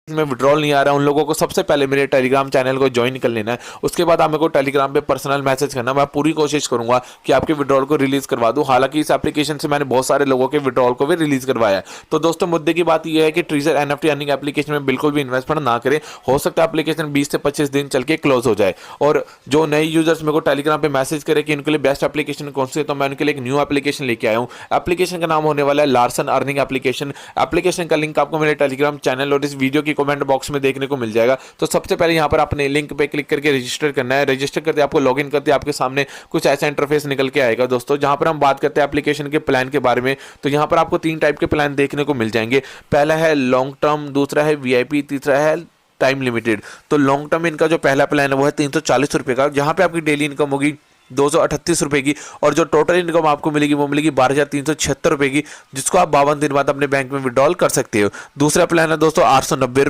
में विड्रॉल नहीं आ रहा है, उन लोगों को सबसे पहले मेरे टेलीग्राम चैनल को ज्वाइन कर लेना है। उसके बाद आप मेरे को टेलीग्राम पे पर्सनल मैसेज करना, मैं पूरी कोशिश करूंगा कि आपके विड्रॉल को रिलीज करवा दूं। हालांकि इस एप्लीकेशन से मैंने बहुत सारे लोगों के विड्रॉल को भी रिलीज करवाया है। तो दोस्तों मुद्दे की बात यह है कि ट्रीजर एनएफटी अर्निंग एप्लीकेशन में बिल्कुल भी इन्वेस्टमेंट ना करें। हो सकता है एप्लीकेशन 20 से 25 दिन चल के क्लोज हो जाए। और जो नए यूजर्स मेरे को टेलीग्राम पे मैसेज करें कि उनके लिए बेस्ट एप्लीकेशन कौन सी है, तो मैं उनके लिए एक न्यू एप्लीकेशन लेके आया हूँ। एप्लीकेशन का नाम होने वाला है लार्सन अर्निंग एप्लीकेशन। एप्लीकेशन का लिंक आपको मेरे टेलीग्राम चैनल और इस वीडियो की कमेंट बॉक्स में देखने को मिल जाएगा। तो सबसे पहले यहाँ पर आपने लिंक पे क्लिक करके रजिस्टर करना है। रजिस्टर करते आपको लॉगिन करते आपके सामने कुछ ऐसा इंटरफेस निकल के आएगा दोस्तों, जहां पर हम बात करते हैं एप्लीकेशन के प्लान के बारे में। तो यहाँ पर आपको 3 टाइप के प्लान देखने को मिल जाएंगे। पहला है लॉन्ग टर्म, दूसरा है वीआईपी, तीसरा है टाइम लिमिटेड। तो लॉन्ग टर्म इनका जो पहला प्लान है वो है 340 रुपये का, जहां पे आपकी डेली इनकम होगी 238 रुपये की, और जो टोटल इनकम आपको मिलेगी वो मिलेगी 12,376 रुपये की, जिसको आप 52 दिन बाद अपने बैंक में विड्रॉल कर सकते हो। दूसरा प्लान है दोस्तों 890 रुपये